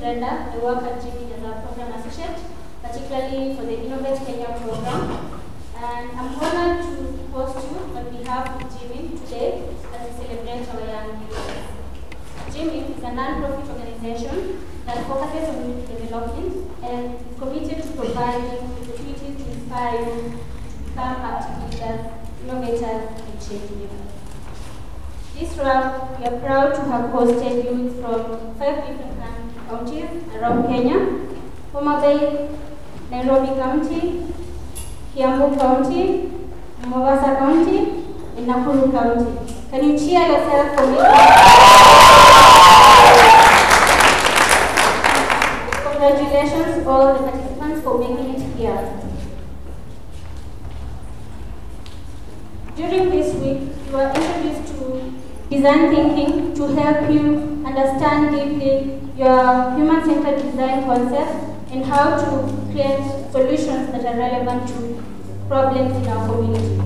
Brenda. I work at GMin as a program associate, particularly for the Innovate Kenya program. And I'm honored to host you on behalf of GMin today as we celebrate our young leaders. GMin is a non-profit organization that focuses on youth development and is committed to providing opportunities to inspire you to become active leaders, innovators, and change makers. This round, we are proud to have hosted youth from 5 different counties around Kenya: Homa Bay, Nairobi County, Kiambu County, Mombasa County, and Nakuru County. Can you cheer yourself for me? Congratulations all the participants for making it here. During this week, you are introduced to design thinking to help you understand deeply your human-centered design concept and how to create solutions that are relevant to problems in our community.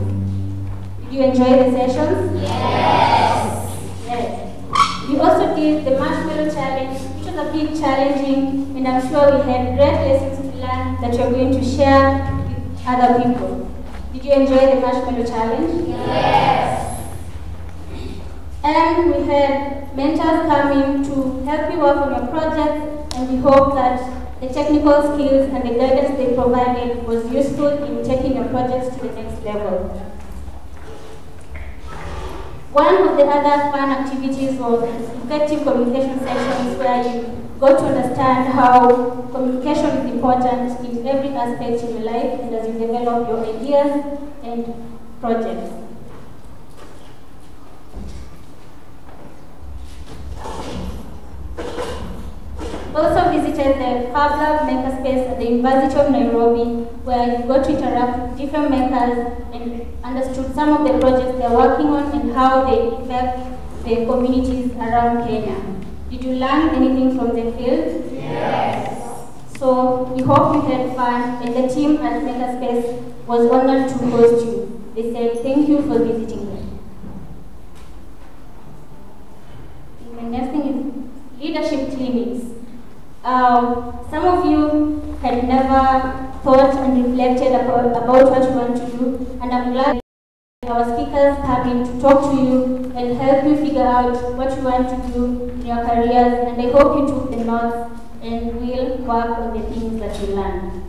Did you enjoy the sessions? Yes. Yes. We also did the marshmallow challenge, which was a bit challenging, and I'm sure we had great lessons to learn that you're going to share with other people. Did you enjoy the marshmallow challenge? Yes. And we had mentors come in to help you work on your projects, and we hope that the technical skills and the guidance they provided was useful in taking your projects to the next level. One of the other fun activities was effective communication sessions, where you got to understand how communication is important in every aspect in your life and as you develop your ideas and projects. Also visited the Fab Lab Makerspace at the University of Nairobi, where you got to interact with different makers and understood some of the projects they're working on and how they affect the communities around Kenya. Did you learn anything from the field? Yes. So we hope you had fun, and the team at Makerspace was honored to host you. They said thank you for visiting them. The next thing is leadership clinics. Some of you had never thought and reflected about what you want to do, and I'm glad our speakers come in to talk to you and help you figure out what you want to do in your careers, and I hope you took the notes and will work on the things that you learned.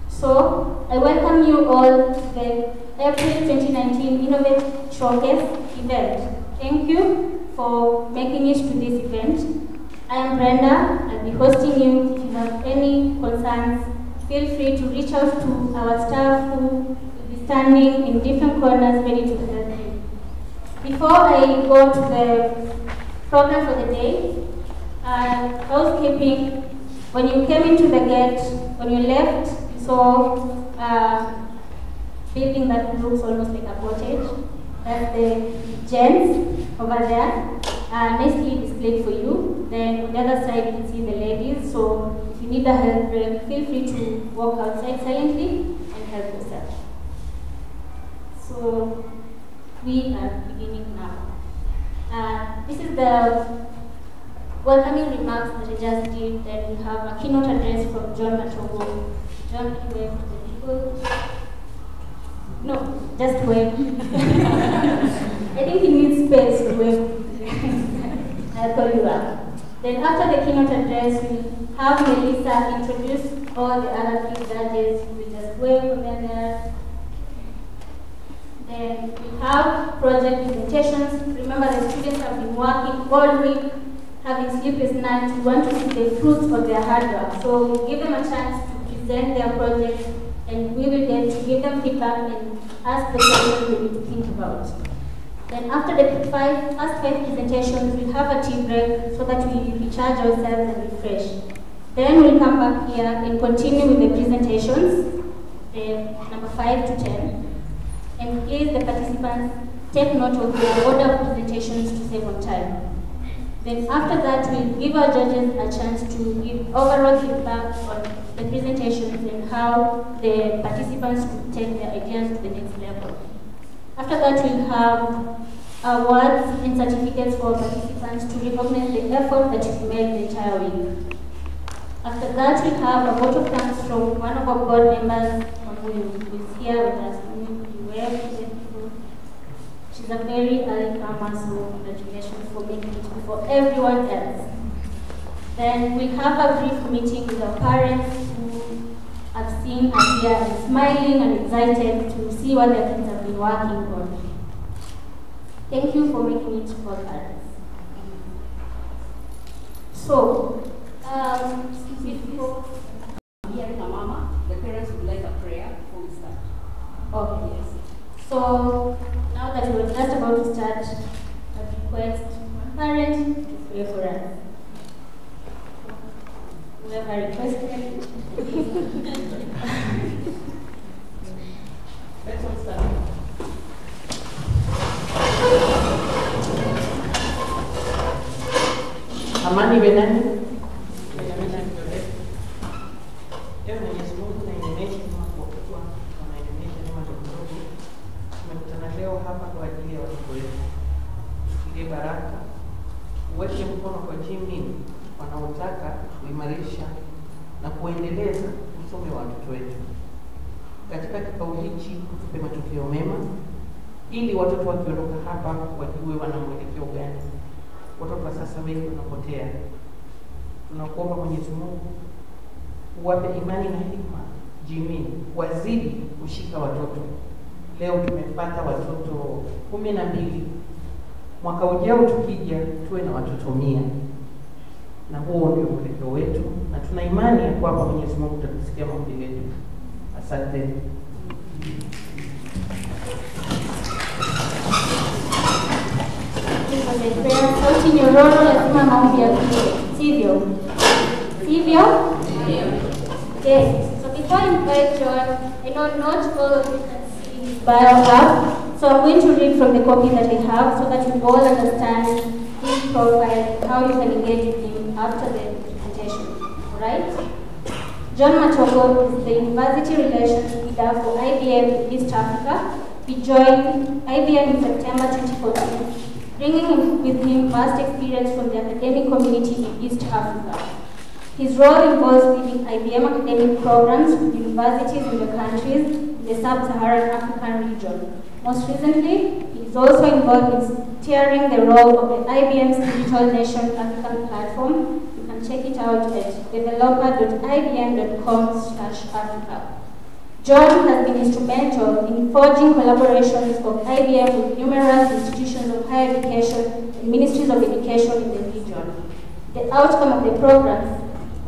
So, I welcome you all to the April 2019 Innovate Showcase event. Thank you for making it to this event. I am Brenda. I'll be hosting you. If you have any concerns, feel free to reach out to our staff who will be standing in different corners ready to help you. Before I go to the program for the day, housekeeping. When you came into the gate, when you left, you saw a building that looks almost like a cottage. That's the gents over there. Nicely displayed for you. Then on the other side you can see the ladies, so if you need a help break, feel free to walk outside silently and help yourself. So we are beginning now. This is the welcoming remarks that I just did. Then we have a keynote address from John Matogo. John, can you wave to the people? No, just wave. I think he needs space to wave. I'll call you up. Then after the keynote address, we'll have Melissa introduce all the other three judges. We'll just wave for them there. Then we'll have project presentations. Remember, the students have been working all week, having sleepless nights. We want to see the fruits of their hard work. So we'll give them a chance to present their project, and we will get to give them feedback and ask the questions we need to think about. Then after the first five presentations, we'll have a tea break so that we recharge ourselves and refresh. Then we'll come back here and continue with the presentations, number 5 to 10. And please, the participants, take note of the order of presentations to save on time. Then after that, we'll give our judges a chance to give overall feedback on the presentations and how the participants could take their ideas to the next level. After that, we'll have awards and certificates for participants to recognize the effort that you've made the entire week. After that, we have a vote of thanks from one of our board members who is here with us. She's a very early comer, so congratulations for making it before everyone else. Then we have a brief meeting with our parents who I've seen are here and smiling and excited to see what their kids have been working on. Thank you for making it for parents. So, before hearing a mama, the parents would like a prayer before we start. Okay, yes. So, now that we're just about to start, I request one parent to pray for us. Whoever requested. Let's all start. Amani Benani, leo Mwenyezi Mungu nainyenyesha kwa kuwa tunainyenyesha neema ndogo. Tumekutana leo hapa kwa ajili ya watoto wetu. Tufikie baraka, uweke mkono kwa GMin wanaotaka kuimarisha na kuendeleza usomi wa watoto wetu. Katika kikao hichi tupe matokeo mema ili watoto wakiondoka hapa wajue wana mwelekeo gani. Watoto wa sasa wengi wanapotea. Tunakuomba Mwenyezi Mungu uwape imani na hikma GMin wazidi kushika watoto. Leo tumepata watoto 12. Mwaka ujao tukija tuwe na watoto 100. Na huo ndio mwelekeo wetu na tuna imani ya kwamba Mwenyezi Mungu atatusikia maombi yetu. Asante. Sauti nyororo lazima maombi ya kike. Sivyo? Sivyo? Okay. So before I invite John, I know not all of you can see his bio up. So I'm going to read from the copy that I have so that you all understand his profile and how you can engage with him after the presentation. Alright? John Matoko is the University Relations Leader for IBM in East Africa. He joined IBM in September 2014. Bringing with him vast experience from the academic community in East Africa. His role involves leading IBM academic programs with universities in the countries in the sub-Saharan African region. Most recently, he is also involved in steering the role of the IBM's Digital Nation African platform. You can check it out at developer.ibm.com/Africa. John has been instrumental in forging collaborations of IBM with numerous institutions of higher education and ministries of education in the region. The outcome of the programs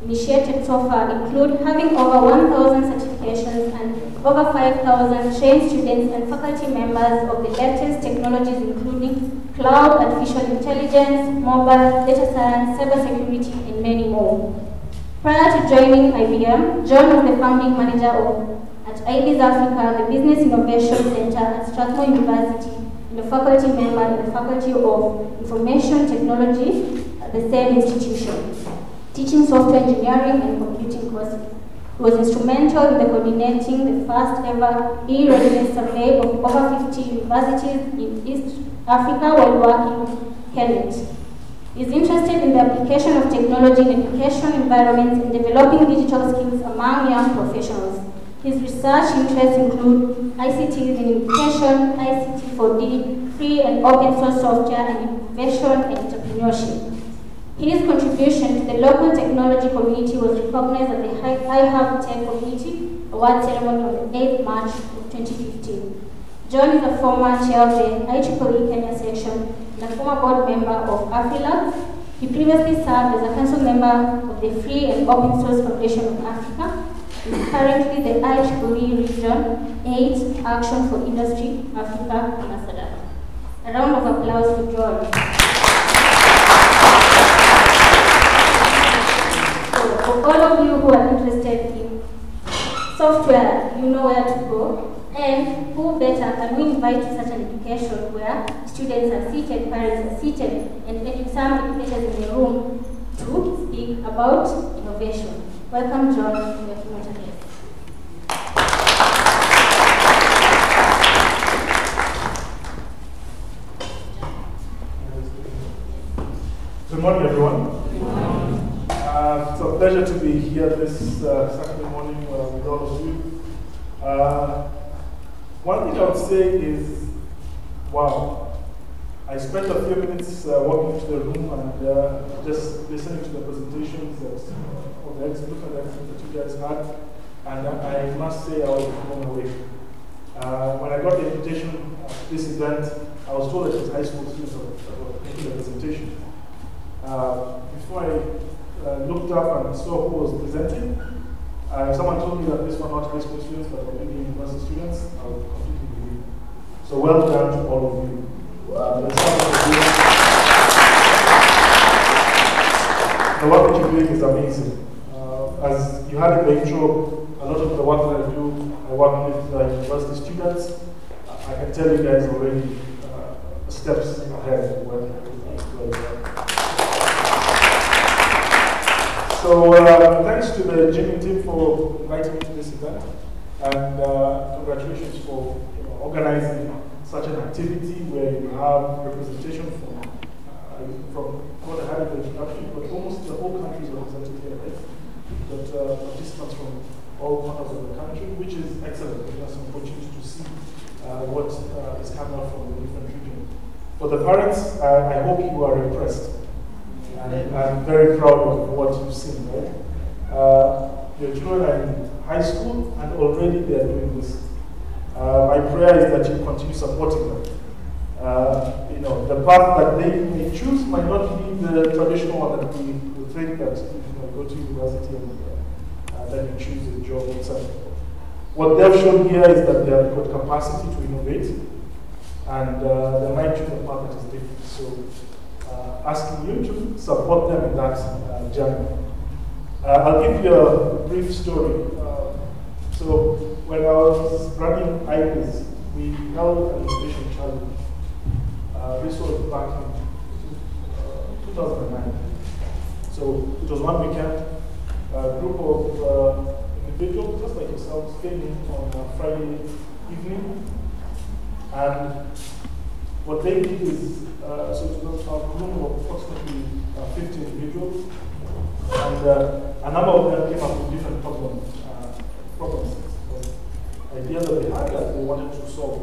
initiated so far include having over 1,000 certifications and over 5,000 trained students and faculty members of the latest technologies including cloud, artificial intelligence, mobile, data science, cybersecurity, and many more. Prior to joining IBM, John was the founding manager at IBIS Africa, the Business Innovation Center at Strohm University, and a faculty member in the Faculty of Information Technology at the same institution, teaching software engineering and computing courses. He was instrumental in coordinating the first ever e-readiness survey of over 50 universities in East Africa while working Kenyan. He is interested in the application of technology in education environments and developing digital skills among young professionals. His research interests include ICTs in education, ICT 4D, free and open source software, and innovation and entrepreneurship. His contribution to the local technology community was recognized at the iHub Tech Community Award Ceremony on the 8th March of 2015. John is a former chair of the IEEE Kenya section and a former board member of AfriLabs. He previously served as a council member of the Free and Open Source Foundation of Africa. He is currently the IEEE Region 8 Action for Industry Africa Ambassador. A round of applause for John. So, for all of you who are interested in software, you know where to go. And who better can we invite to such an education where students are seated, parents are seated, and some educators in the room to speak about innovation. Welcome, John, to your keynote address. Good morning, everyone. It's a pleasure to be here this Saturday morning with all of you. One thing I would say is, wow. I spent a few minutes walking into the room and just listening to the presentations of the different experts that you guys had, and I must say I was blown away. When I got the invitation to this event, I was told that it was high school students that were making the presentation. Before I looked up and saw who was presenting, someone told me that these were not high school students but were maybe university students. I was completely believed. So well done to all of you. The work that you're doing is amazing. As you had in the intro, a lot of the work that I do, I work with university students. I can tell you guys already steps ahead. So thanks to the GMin team for inviting me to this event, and congratulations for organizing such an activity where you have representation from what I had in the introduction, but almost the whole country is represented here, right? But participants from all corners of the country, which is excellent. We have some opportunity to see what is coming out from the different regions. For the parents, I hope you are impressed. And I'm very proud of what you've seen, right? Your children are in high school and already they are doing this. My prayer is that you continue supporting them. The path that they may choose might not be the traditional one that we think that go to university and then you choose a job itself. What they've shown here is that they have got capacity to innovate, and they might choose a path that is different. So asking you to support them in that journey. I'll give you a brief story. So when I was running IPIS, we held an innovation challenge. This was back in 2009. So it was one weekend. A group of individuals, just like yourselves, came in on a Friday evening. And what they did is, so it was a room of approximately 50 individuals. And a number of them came up with different problems. Ideas that they had that they wanted to solve.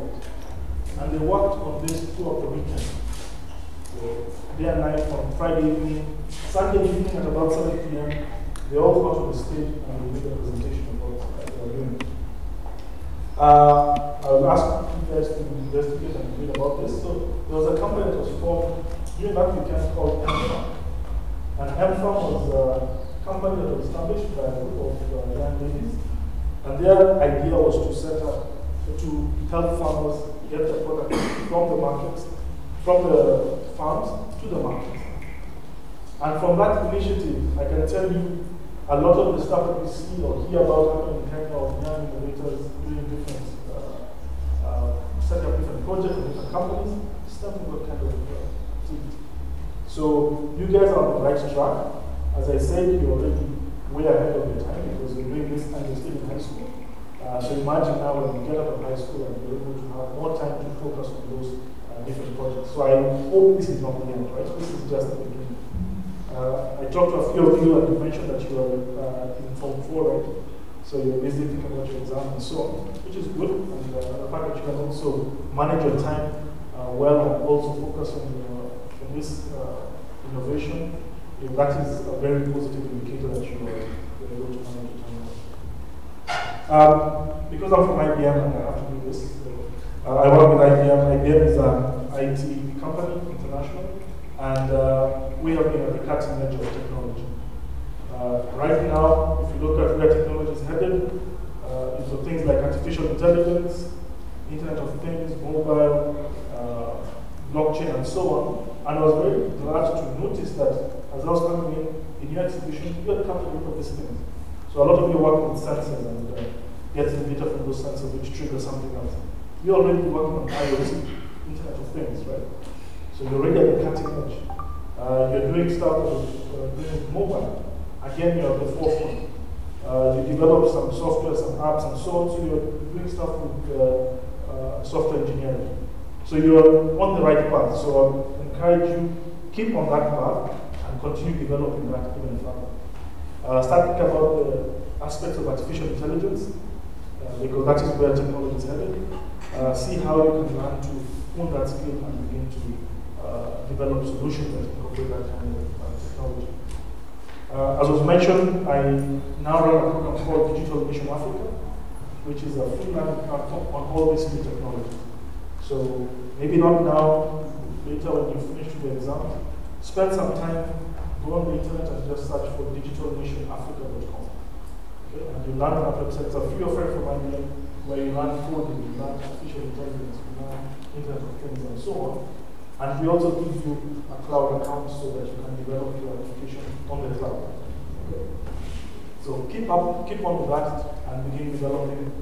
And they worked on this throughout the weekend. So day and night from Friday evening, Sunday evening at about 7 p.m., they all got on the stage and we made a presentation of what they were doing. I will ask you guys to investigate and read about this. So there was a company that was formed during that weekend called MFAM. And MFAM was a company that was established by a group of young ladies. And their idea was to set up, to help farmers get the product from the markets, from the farms to the markets. And from that initiative, I can tell you a lot of the stuff that we see or hear about happening in Kenya of young innovators doing different, setting up different projects and different companies, stuff in that kind of activity. So you guys are on the right track. As I said, you're already way ahead of your time because you're doing this and you're still in high school. So imagine now when you get out of high school and you're able to have more time to focus on those different projects. So I hope this is not the end, right? This is just the beginning. I talked to a few of you and you mentioned that you are in Form 4, right? So you're busy thinking about your exam and so on, which is good. And the fact that you can also manage your time well and also focus on this innovation, that is a very positive indicator that you are able to manage your time well. Because I'm from IBM and I have to do this, I work with IBM. IBM is an IT company, international, and we have been at the cutting edge of technology. Right now, if you look at where technology is headed, into things like artificial intelligence, Internet of Things, mobile, blockchain, and so on. And I was very glad to notice that as I was coming in your exhibition, you had come to look at these things. So a lot of you work with sensors and getting data from those sensors which trigger something else. You're already working on IoT, Internet of Things, right? So you're already at the cutting edge. You're doing stuff with mobile. Again, you're at the forefront. You develop some software, some apps, and so on. So you're doing stuff with software engineering. So you're on the right path. So I encourage you, keep on that path and continue developing that even further. Start thinking about the aspects of artificial intelligence, because that is where technology is headed. See how you can learn to hone that skill and begin to develop solutions that incorporate that kind of technology. As was mentioned, I now run a program called Digital Mission Africa, which is a free learning platform on all these new technologies. So maybe not now, later when you finish the exam, spend some time, go on the internet and just search for digitalmissionafrica.com. Okay? And you learn on that website. It's a free offering from IBM where you learn coding, you learn artificial intelligence, you learn Internet of Things and so on. And we also give you a cloud account so that you can develop your application on the cloud. Okay? So keep on with that and begin developing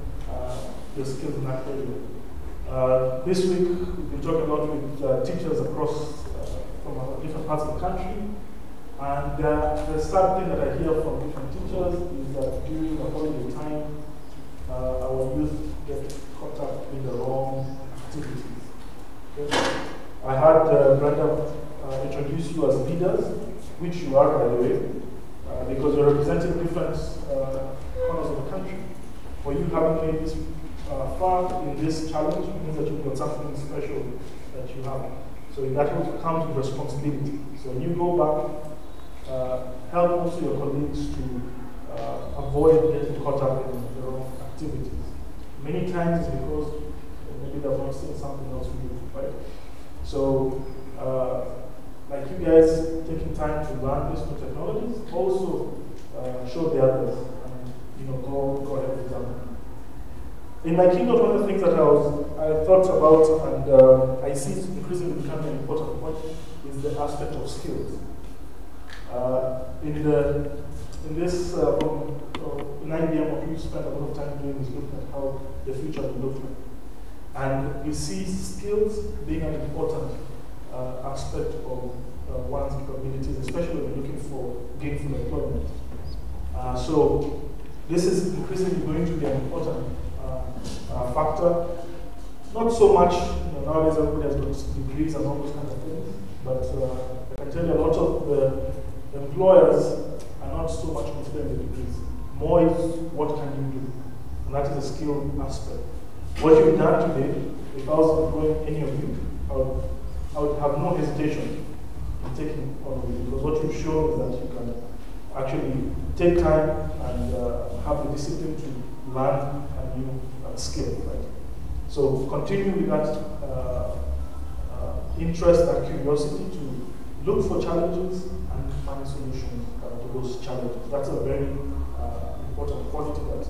your skills in that area. This week, we've been talking a lot with teachers across from different parts of the country. And the sad thing that I hear from different teachers is that during the holiday time, our youth get caught up in the wrong activities. Okay? I had Brenda introduce you as leaders, which you are, by the way, because you're representing different corners of the country. For you having made this far in this challenge means that you've got something special that you have. So that also comes with responsibility. So when you go back, help also your colleagues to avoid getting caught up in the wrong activities. Many times it's because maybe they've not seen something else we do, right? So, like you guys taking time to learn these new technologies, also show the others and go ahead with them. In my keynote, one of the things that I thought about and I see is increasingly becoming an important point is the aspect of skills. In IBM, what we spent a lot of time doing is looking at how the future will look like. And we see skills being an important aspect of one's capabilities, especially when you're looking for gainful employment. So this is increasingly going to be an important factor. Not so much, nowadays everybody has got degrees and all those kinds of things, but I can tell you a lot of the employers are not so much considering the degrees. More is what can you do, and that is a skill aspect. What you've done today, if I was employing any of you, I would have no hesitation in taking all of you, because what you've shown is that you can actually take time and have the discipline to learn a new skill, right? So continue with that interest and curiosity to look for challenges and find solutions to those challenges. That's a very important quality that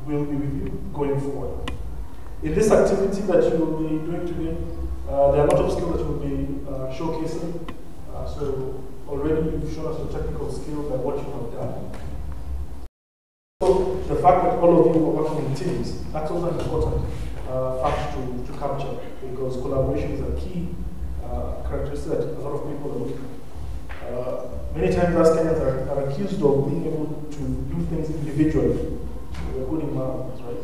will be with you going forward. In this activity that you will be doing today, there are a lot of skills that you will be showcasing. So already you've shown us your technical skills and what you have done. So the fact that all of you are working in teams, that's also an important fact to capture, because collaboration is a key characteristic that a lot of people are looking at. Many times us Kenyans are accused of being able to do things individually. We're good in marathons, right?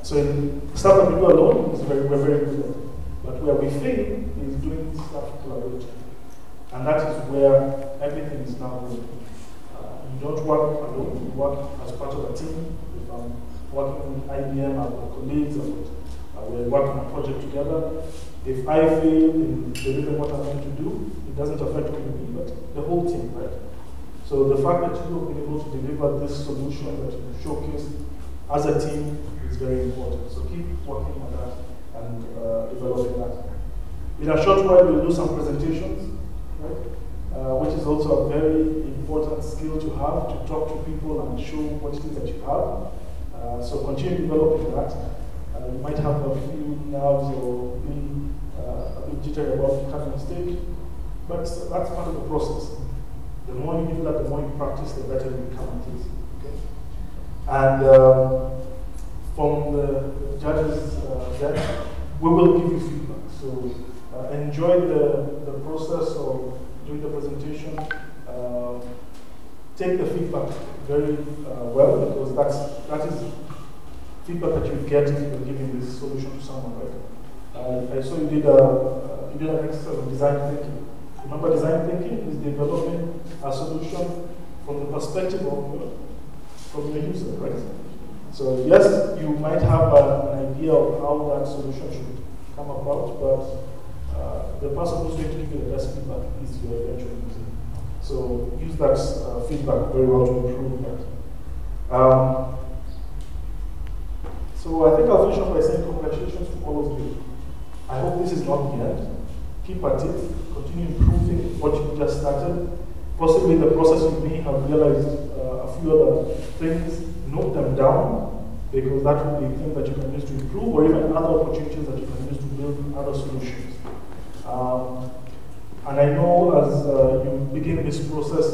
So in stuff that we do alone, we're very good at. But where we fail is doing stuff collaboratively. And that is where everything is now going. You don't work alone, you work as part of a team. If I'm working with IBM, I've got colleagues, we're working on a project together. If I fail in delivering what I'm going to do, it doesn't affect only me, but the whole team, right? So the fact that you have been able to deliver this solution that you showcase as a team is very important. So keep working on that and developing that. In a short while, we'll do some presentations, right? Which is also a very important skill to have, to talk to people and show what it is that you have. So continue developing that. You might have a few nerves or be a bit jittery about coming on stage, but that's part of the process. The more you do that, the more you practice, the better you become at it. Okay? And from the judges then, we will give you feedback. So enjoy the process of doing the presentation. Take the feedback very well, because that is feedback that you get if you're giving this solution to someone, right? I saw you did an exercise of design thinking. Remember, design thinking is developing a solution from the perspective of from the user, right? So yes, you might have an idea of how that solution should come about, but the person who's going to give you the best feedback is your eventual user. So use that feedback very well to improve that. So I think I'll finish off by saying congratulations to all of you. I hope this is not the end. Keep at it, continue improving what you just started. Possibly in the process you may have realized a few other things, note them down, because that will be things that you can use to improve, or even other opportunities that you can use to build other solutions. And I know as you begin this process,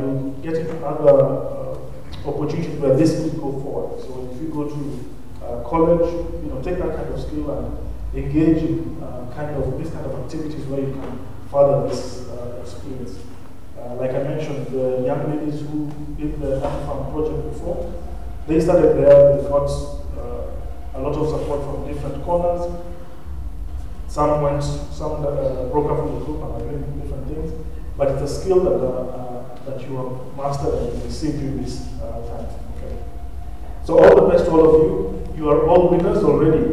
you get into other opportunities where this could go forward. So if you go to college, take that kind of skill and engage in this kind of activities where you can further this experience. Like I mentioned, the young ladies who did the farm project before, they started there, they got a lot of support from different corners. Some broke up from the group and are doing different things, but it's a skill that you have mastered and received during this time. Okay. So all the best to all of you. You are all winners already.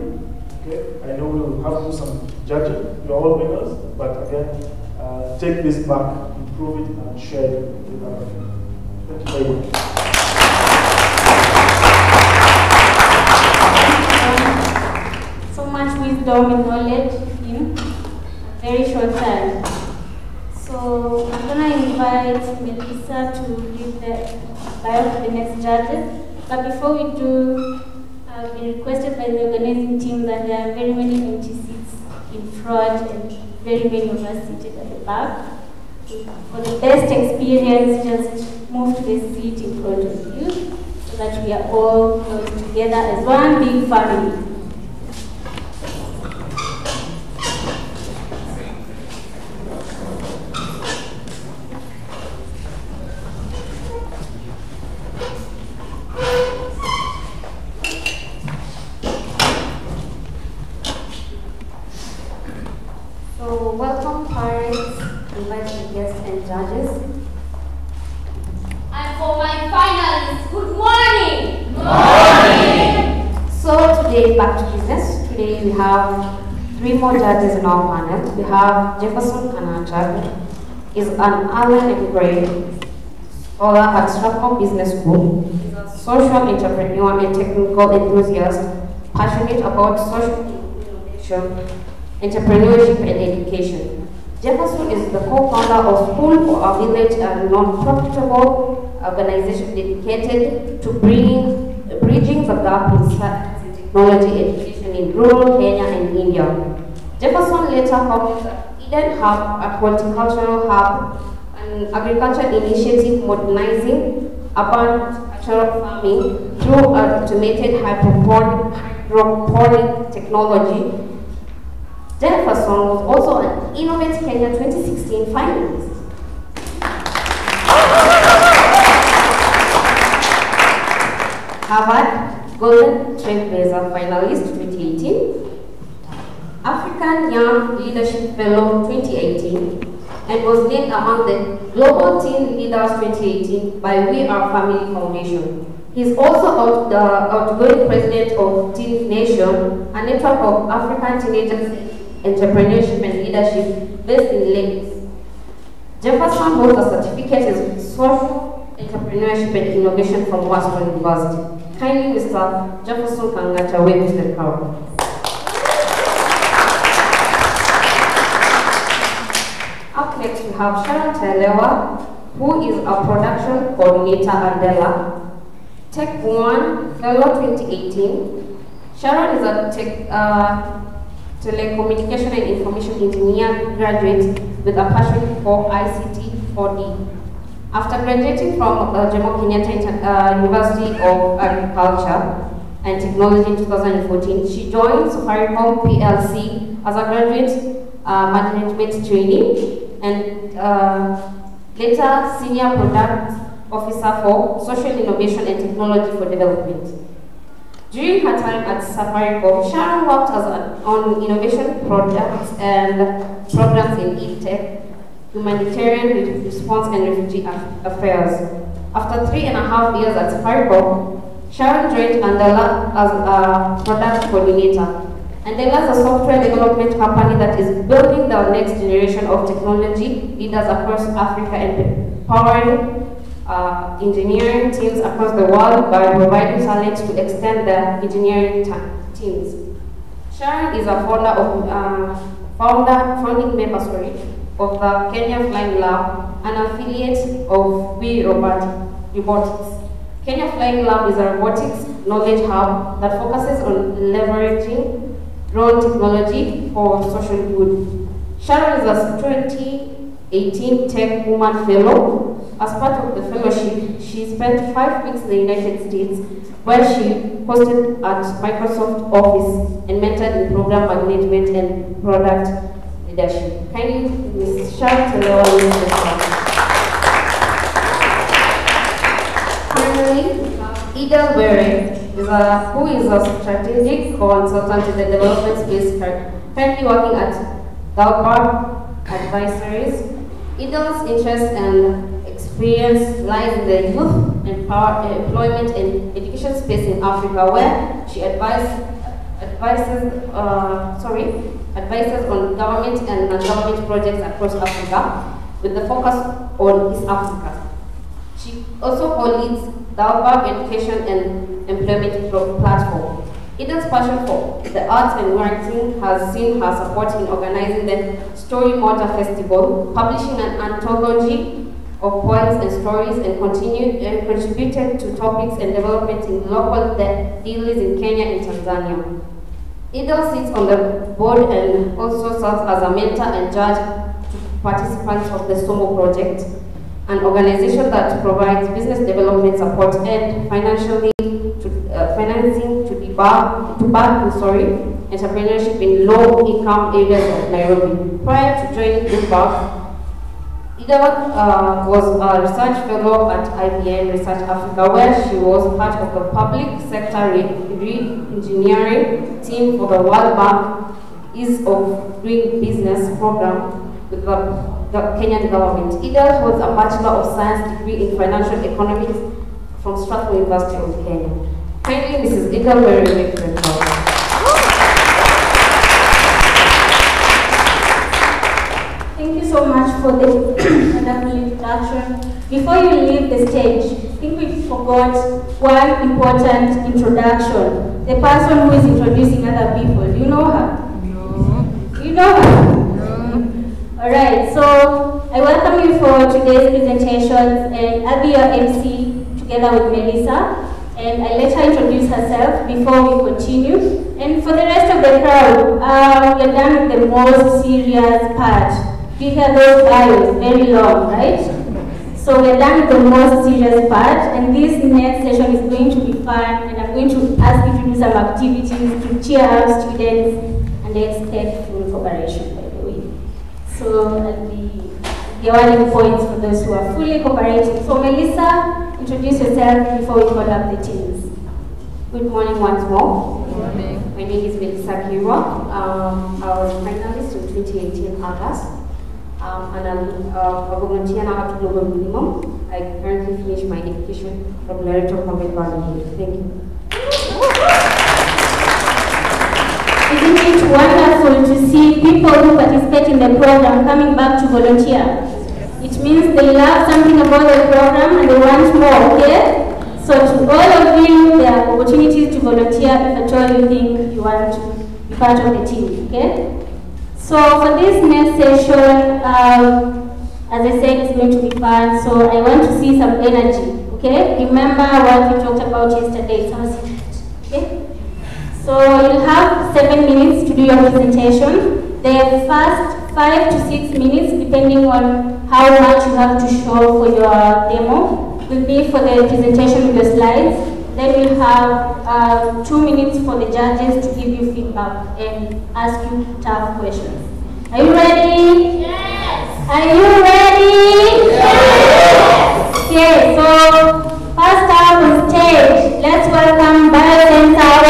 Okay. I know we will have to do some judging. You are all winners, but again, take this back, improve it, and share it with other people. Thank you very much. So much wisdom and knowledge in a very short time. So I'm going to invite Melissa to give the bio to the next judges. But before we do, I've been requested by the organizing team that there are very many empty seats in front and very many of us seated at the back. For the best experience, just move to the seat in front of you so that we are all going together as one big family. So welcome parents, invited guests and judges. And for my finalists, good morning! Good morning! So today, back to business. Today we have 3 more judges in our panel. We have Jefferson Kanachak, is an Alumni immigrant, scholar at Strohm Business School. He's a social entrepreneur and technical enthusiast, passionate about social innovation, entrepreneurship and education. Jefferson is the co-founder of School for Our Village, a non-profitable organization dedicated to bridging the gap in science and technology education in rural Kenya and India. Jefferson later founded the Eden Hub, a horticultural hub, an agricultural initiative modernizing urban farming through automated hydroponic technology. Jefferson was also an Innovate Kenya 2016 finalist. Harvard Golden Trailblazer finalist 2018. African Young Leadership Fellow 2018. And was named among the Global Teen Leaders 2018 by We Are Family Foundation. He is also the outgoing president of Teen Nation, a network of African teenagers entrepreneurship and leadership based in Lagos. Jefferson holds a certificate in social entrepreneurship and innovation from Washington University. Kindly, Mr. Jefferson Kangacha, wave to the crowd. Up next, we have Sharon Telewa, who is a production coordinator at Della. Tech 1 Fellow 2018. Sharon is a telecommunication and information engineer graduate with a passion for ICT 4D. After graduating from Jomo Kenyatta University of Agriculture and Technology in 2014, she joined Safaricom PLC as a graduate management trainee and later senior product officer for social innovation and technology for development. During her time at Safaricom, Sharon worked on innovation projects and programs in e-tech, humanitarian response and refugee affairs. After 3.5 years at Safaricom, Sharon joined Andela as a product coordinator. Andela is a software development company that is building the next generation of technology leaders across Africa and empowering engineering teams across the world by providing talent to extend their engineering teams. Sharon is a founding member of the Kenyan Flying Lab, an affiliate of We Robotics. Kenya Flying Lab is a robotics knowledge hub that focuses on leveraging drone technology for social good. Sharon is a 2018 Tech Woman Fellow. As part of the fellowship, she spent 5 weeks in the United States, where she hosted at Microsoft Office and mentored in program management and product leadership. Kindly, Ms. Sharon Telewa. Finally, Ida Were, who is a strategic consultant in the development space, currently working at Dalbar Advisories. Ida's interest and experience lies in the youth employment and education space in Africa, where she advises on government and non-government projects across Africa, with the focus on East Africa. She also co-leads the Dalbar Education and Employment Platform. Ida's passion for the arts and writing has seen her support in organizing the Story Motor Festival, publishing an anthology of poems and stories, and contributed to topics and development in local dailies in Kenya and Tanzania. Ida sits on the board and also serves as a mentor and judge to participants of the SOMO project, an organization that provides business development support and financing to back entrepreneurship in low-income areas of Nairobi. Prior to joining this bank, Ida was a research fellow at IBM Research Africa, where she was part of the public sector re-engineering team for the World Bank Ease of Doing Business program with the Kenyan government. Ida holds a Bachelor of Science degree in Financial Economics from Strohm University of Kenya. Kindly, Mrs. Ida Berry. Thank you so much for the wonderful introduction. Before you leave the stage, I think we forgot one important introduction. The person who is introducing other people. Do you know her? No. You know her? No. Alright, so I welcome you for today's presentations, and I'll be your MC together with Melissa. And I'll let her introduce herself before we continue. And for the rest of the crowd, we're done with the most serious part. You hear those bios, very long, right? So we're done with the most serious part, and this next session is going to be fun, and I'm going to ask you to do some activities to cheer up students, and they expect full cooperation, by the way. So I'll be awarding points for those who are fully cooperating. So Melissa, introduce yourself before we call up the teams. Good morning once more. Good morning. My name is Melissa Kirwa. I was a finalist in 2018 August. And I'm a volunteer now at Global Minimum. I currently finished my education from Loreto Convent Valley. Thank you. Isn't it wonderful to see people who participate in the program coming back to volunteer? It means they love something about the program and they want more, okay? So to all of you, there are opportunities to volunteer if at all you think you want to be part of the team, okay? So for this next session, as I said, it's going to be fun, so I want to see some energy, okay? Remember what we talked about yesterday, it's our secret, okay? So you'll have 7 minutes to do your presentation. The first 5 to 6 minutes, depending on how much you have to show for your demo, will be for the presentation of your slides. Then we'll have 2 minutes for the judges to give you feedback and ask you tough questions. Are you ready? Yes! Are you ready? Yes! Okay, so first up on stage, let's welcome Biosensor.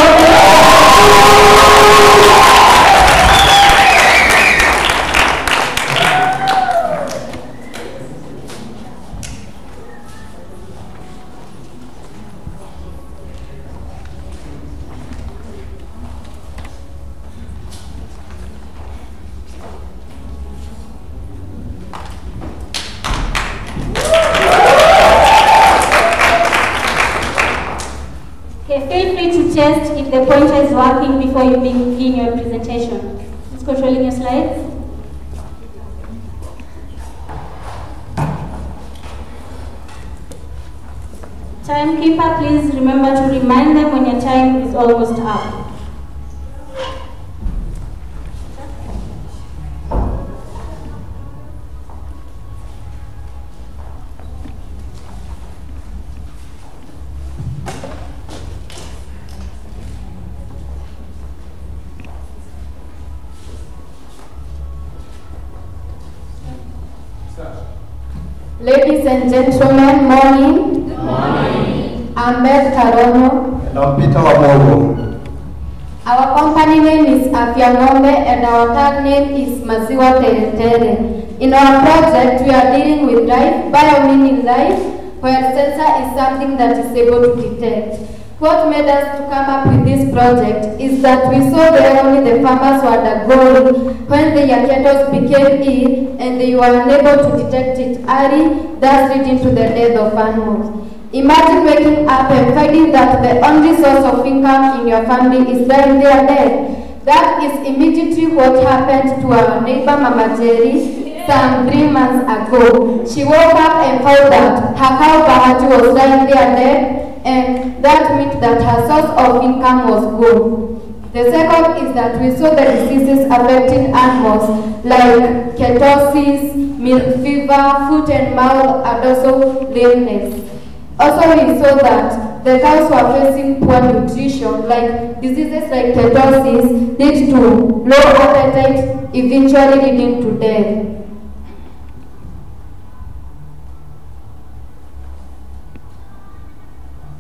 test if the pointer is working before you begin your presentation. Let's controlling your slides. Timekeeper, please remember to remind them when your time is almost up. Ladies and gentlemen, morning. Good morning. I'm Beth Karono. And I'm Peter Wamogo. Our company name is Afya Ng'ombe and our tag name is Maziwa Tere Tere. In our project, we are dealing with life, bio meaning life, where sensor is something that is able to detect. What made us to come up with this project is that we saw that only the farmers were undergoing when the cattle became ill and they were unable to detect it early, thus leading to the death of animals. Imagine waking up and finding that the only source of income in your family is lying there dead. That is immediately what happened to our neighbor Mama Jerry some 3 months ago. She woke up and found that her cow Bahati was lying there dead, and that meant that her source of income was gone. The second is that we saw the diseases affecting animals like ketosis, milk fever, foot and mouth, and also lameness. Also, we saw that the cows were facing poor nutrition, like diseases like ketosis lead to low appetite, eventually leading to death.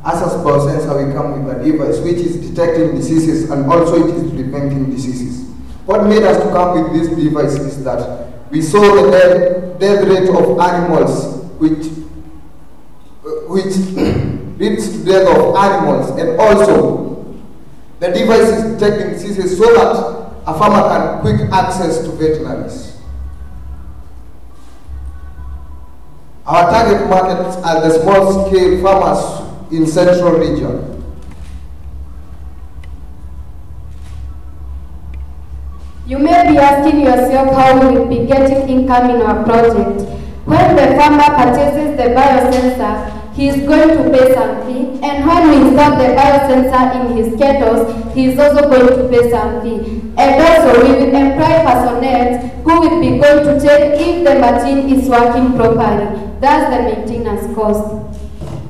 As a biosensor, we come with a device which is detecting diseases and also it is preventing diseases. What made us to come with this device is that we saw the death rate of animals which leads to death of animals, and also the device is detecting diseases so that a farmer can quick access to veterinaries. Our target markets are the small-scale farmers in central region. You may be asking yourself how we will be getting income in our project. When the farmer purchases the biosensor, he is going to pay some fee, and when we install the biosensor in his cattle, he is also going to pay some fee. And also, we will employ personnel who will be going to check if the machine is working properly. That's the maintenance cost.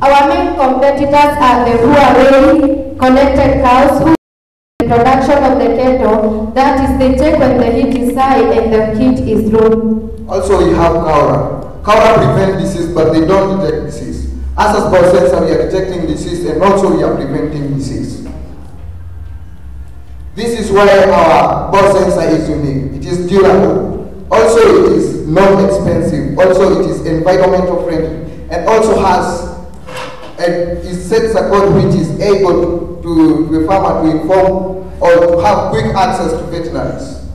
Our main competitors are the Huawei connected cows who the production of the cattle, that is, they check when the heat is high and the heat is low. Also, we have Kaura. Kaura prevent disease, but they don't detect disease. As a biosensor, we are detecting disease and also we are preventing disease. This is why our biosensor is unique. It is durable. Also, it is non-expensive. Also, it is environmental friendly, and also has it sets a code which is able to the farmer to inform or to have quick access to veterinaries.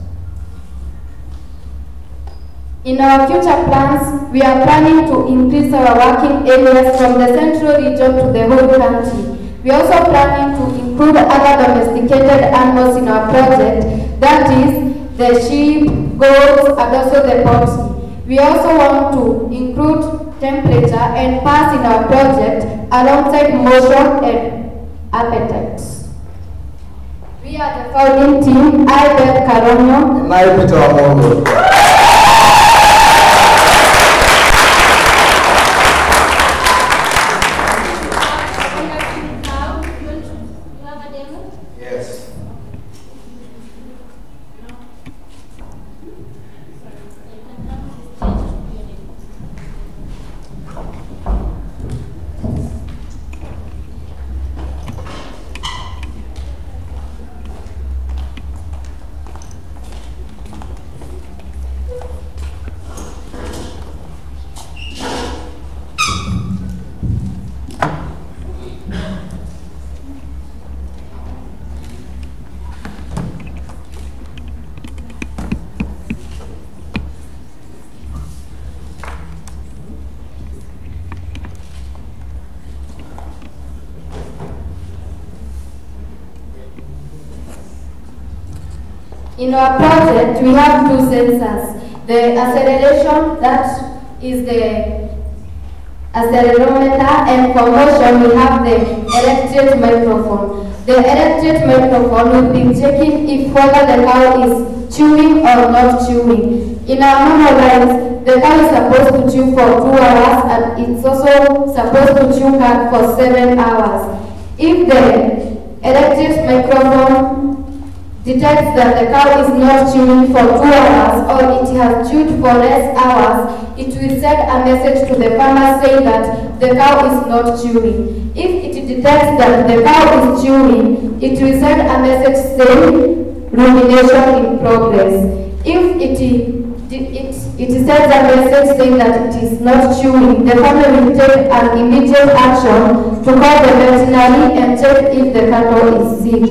In our future plans, we are planning to increase our working areas from the central region to the whole country. We are also planning to include other domesticated animals in our project, that is, the sheep, goats, and also the poultry. We also want to include temperature and mass in our project alongside motion and appetites. We are the founding team, I, Beth Karono. And I, Peter Wamogo. In our project, we have 2 sensors. The acceleration, that is the accelerometer, and for motion, we have the electric microphone. The electric microphone will be checking if whether the cow is chewing or not chewing. In our normal lives, the cow is supposed to chew for 2 hours, and it's also supposed to chew hard for 7 hours. If the electric microphone detects that the cow is not chewing for 2 hours or it has chewed for less hours, it will send a message to the farmer saying that the cow is not chewing. If it detects that the cow is chewing, it will send a message saying rumination in progress. If it sends a message saying that it is not chewing, the farmer will take an immediate action to call the veterinary and check if the cattle is sick.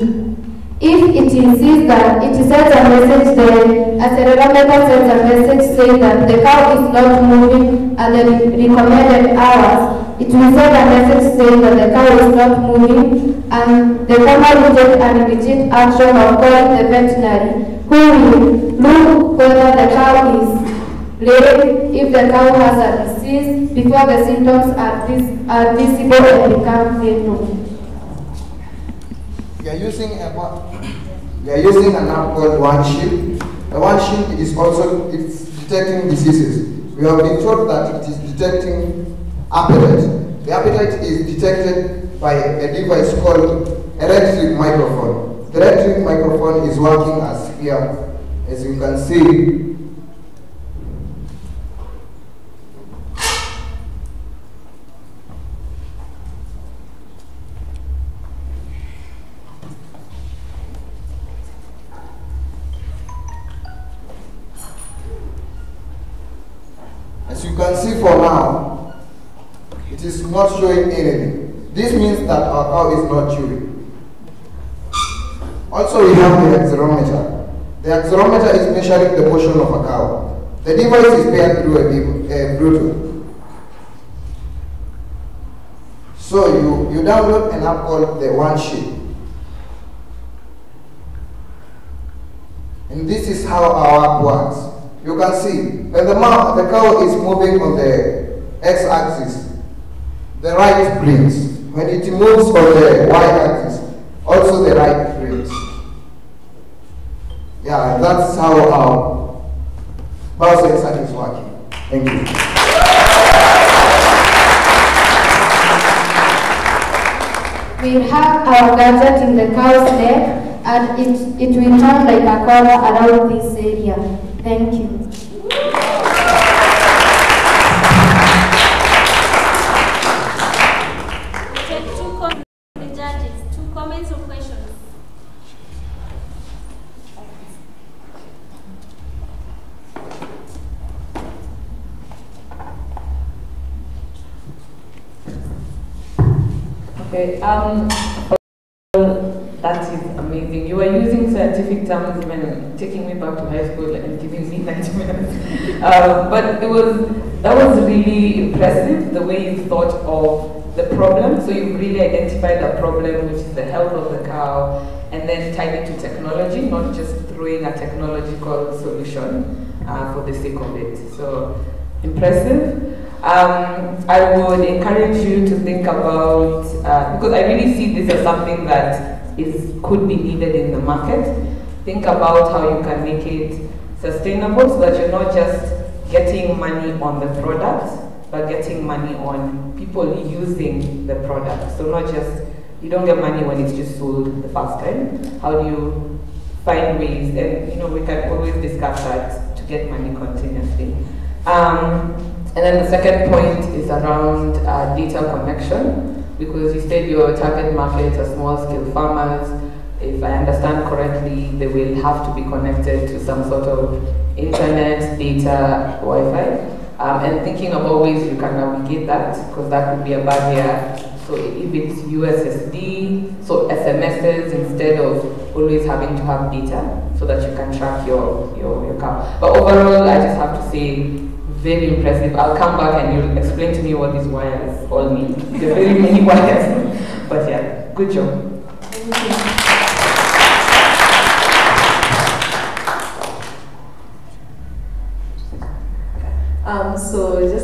If it insists that it sends a message, the accelerometer sends a message saying that the cow is not moving at the recommended hours, it will send a message saying that the cow is not moving, and the farmer will take an immediate action of calling the veterinary, who will look whether the cow is lame, if the cow has a disease, before the symptoms are visible and become fatal. We are using an app called OneShield. The OneShield is also detecting diseases. We have been told that it is detecting appetite. The appetite is detected by a device called electric microphone. The electric microphone is working as here, as you can see. As you can see for now, it is not showing anything. This means that our cow is not chewing. Also, we have the accelerometer. The accelerometer is measuring the motion of a cow. The device is paired through a Bluetooth. So you download an app called the OneShield. And this is how our app works. You can see, when the cow is moving on the x-axis, the right brings. When it moves on the y-axis, also the right brings. Yeah, that's how our biosensor is working. Thank you. We have our gadget in the cow's neck, and it will turn like a corner around this area. Thank you. Take 2 comments from the judges. 2 comments or questions. Okay, that is amazing. You are using scientific terms when taking me back to high school and giving me 90 minutes. But that was really impressive, the way you thought of the problem. So you really identified a problem, which is the health of the cow, and then tied it to technology, not just throwing a technological solution for the sake of it. So impressive. I would encourage you to think about, because I really see this as something that could be needed in the market. Think about how you can make it sustainable so that you're not just getting money on the product, but getting money on people using the product. So not just, you don't get money when it's just sold the first time. How do you find ways, and we can always discuss that, to get money continuously. And then the second point is around data connection, because you said your target market are small-scale farmers. If I understand correctly, they will have to be connected to some sort of internet, data, Wi-Fi, and thinking about ways you can navigate that, because that could be a barrier. So if it's USSD, so SMSs instead of always having to have data, so that you can track your cow. But overall, I just have to say, very impressive. I'll come back and you'll explain to me what these wires all mean. There are very many wires. But yeah, good job.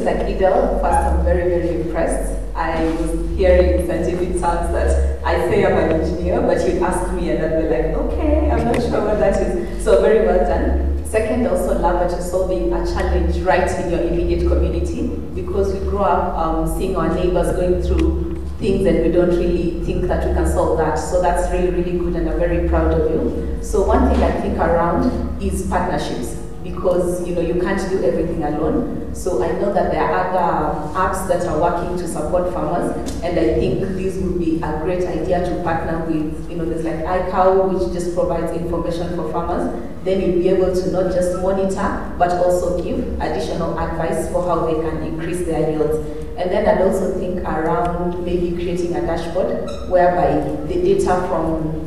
like Idel, first I'm very, very impressed. I was hearing scientific terms that I say I'm an engineer, but you'd ask me and I'd be like, okay, I'm not sure what that is. So very well done. Second, also love that you're solving a challenge right in your immediate community, because we grow up seeing our neighbors going through things and we don't really think that we can solve that. So that's really, really good and I'm very proud of you. So one thing I think around is partnerships, because you can't do everything alone. So I know that there are other apps that are working to support farmers, and I think this would be a great idea to partner with, there's like iCow, which just provides information for farmers. Then you'll be able to not just monitor, but also give additional advice for how they can increase their yields. And then I'd also think around maybe creating a dashboard whereby the data from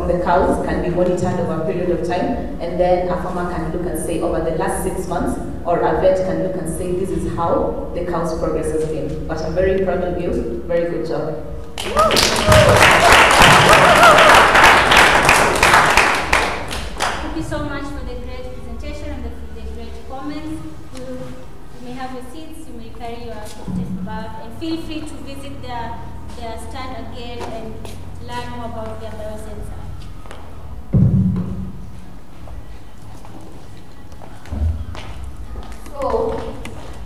the cows can be monitored over a period of time, and then a farmer can look and say over the last 6 months, or a vet can look and say this is how the cow's progress has been. But I'm very proud of you. Very good job. Thank you so much for the great presentation and the great comments. You may have your seats, you may carry your test bag, and feel free to visit their stand again and learn more about their biosensor. So,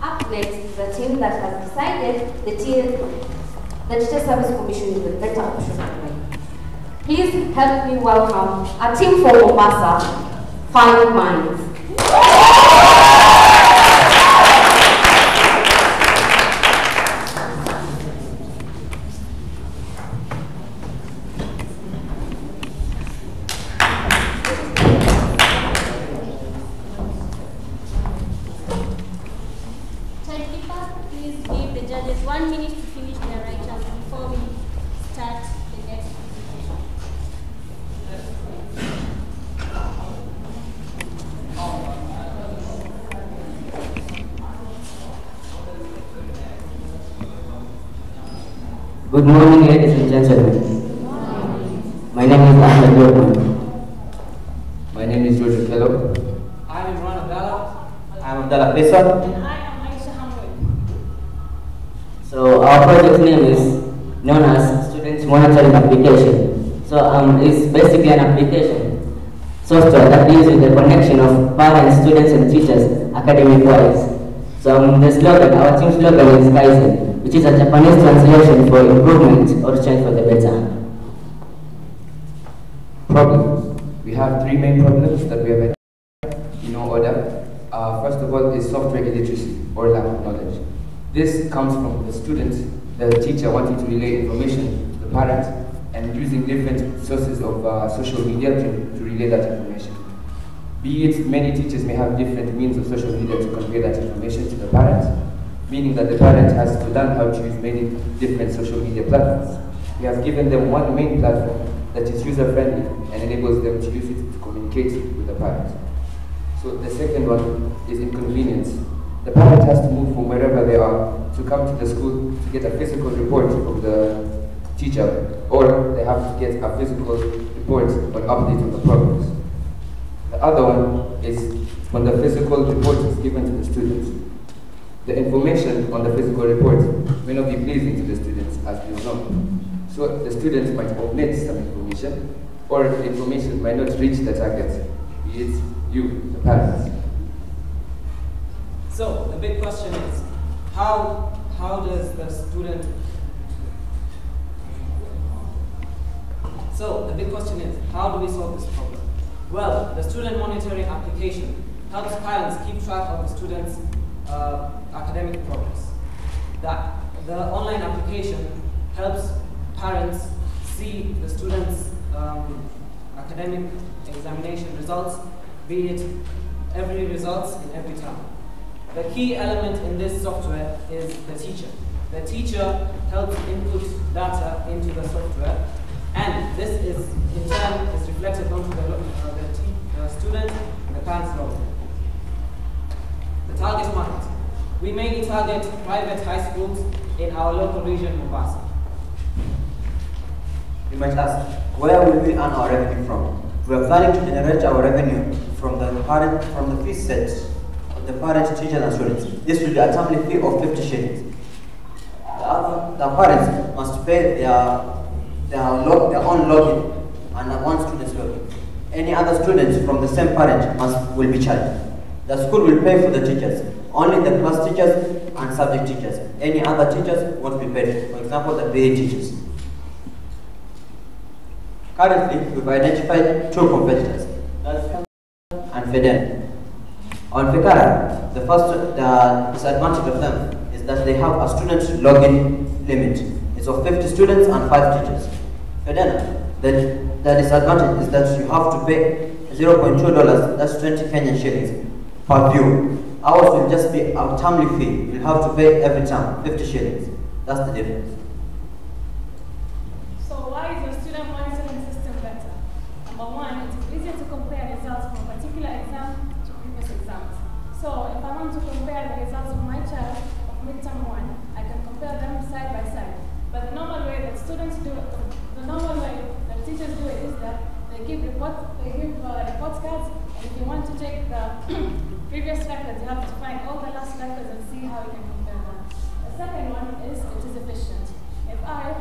up next is a team that has decided the Teacher Service Commission is a better option for me. Please help me welcome a team from Mombasa, Five Minds. Good morning, ladies and gentlemen. My name is Ahmed. My name is George Kello. I am Imran Abdallah. I am Abdallah Faisal. And I am Aisha Hamid. So our project name is known as Student Monitoring Application. So it's basically an application software that deals with the connection of parents, students, and teachers academic-wise. So the slogan, our team slogan is Kaizen, which is a Japanese translation for improvement or change for the better. Problems. We have three main problems that we have identified in order. First of all is software illiteracy or lack of knowledge. This comes from the student, the teacher wanting to relay information to the parent and using different sources of social media to relay that information. Be it, many teachers may have different means of social media to convey that information to the parent, meaning that the parent has to learn how to use many different social media platforms. We have given them one main platform that is user-friendly and enables them to use it to communicate with the parent. So the second one is inconvenience. The parent has to move from wherever they are to come to the school to get a physical report from the teacher, or they have to get a physical report or update on the progress. The other one is when the physical report is given to the students. The information on the physical report may not be pleasing to the students, as we know. So the students might omit some information, or the information might not reach the target, be it you, the parents. So the big question is, how does the student... So the big question is, how do we solve this problem? Well, the student monitoring application helps parents keep track of the students' academic progress. The online application helps parents see the students' academic examination results, be it every results in every term. The key element in this software is the teacher. The teacher helps input data into the software, and this is in turn is reflected onto the student and the parents' log. The target market. We mainly target private high schools in our local region, Mombasa. You might ask, where will we earn our revenue from? We are planning to generate our revenue from the fees set the parents, teachers, and students. This will be a termly fee of 50 shillings. The parents must pay their own login and one student's login. Any other students from the same parent will be charged. The school will pay for the teachers. Only the class teachers and subject teachers. Any other teachers won't be paid. For example, the PE teachers. Currently, we've identified two competitors, and Feden. On Fikara, the disadvantage of them is that they have a student login limit. It's of 50 students and 5 teachers. Fedena, the disadvantage is that you have to pay $0.2, that's 20 Kenyan shillings per view. Ours will just be a termly fee. You'll have to pay every term, 50 shillings. That's the difference. So why is your student monitoring system better? Number one, it is easier to compare results from a particular exam to previous exams. So if I want to compare the results of my child of midterm 1, I can compare them side by side. But the normal way that students do it, the normal way that teachers do it is that they give report cards, and if you want to take the previous records, you have to find all the last records and see how you can compare them. The second one is it is efficient. If I'm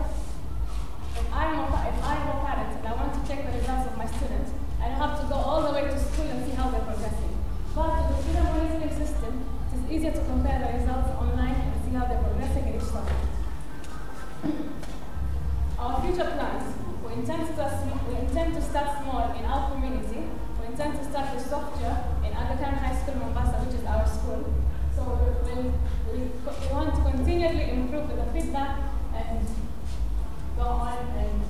a parent and I want to check the results of my students, I don't have to go all the way to school and see how they're progressing. But with the student monitoring system, it is easier to compare the results online and see how they're progressing in each subject. Our future plans, we intend to start small in our community. We intend to start the software in Agakan High School, Mombasa, which is our school. So we want to continually improve with the feedback and go on and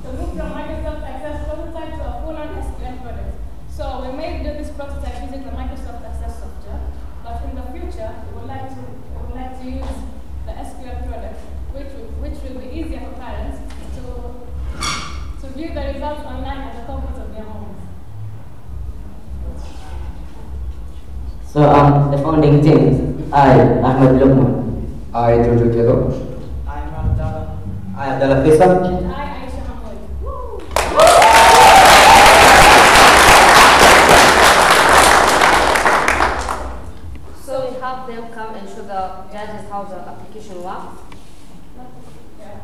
to move from Microsoft Access prototype to a full-on SQL product. So we may do this prototype using the Microsoft Access software, but in the future we would like to use the SQL product, which will be easier for parents to view the results online at the comfort of their homes. So the founding team, I, Ahmed Lukman. I, Jojo Kello. I am Abdallah. I, Abdallah Fisa. And I, Aisha Hamid. So we have them come and show the judges how the application works. Yeah.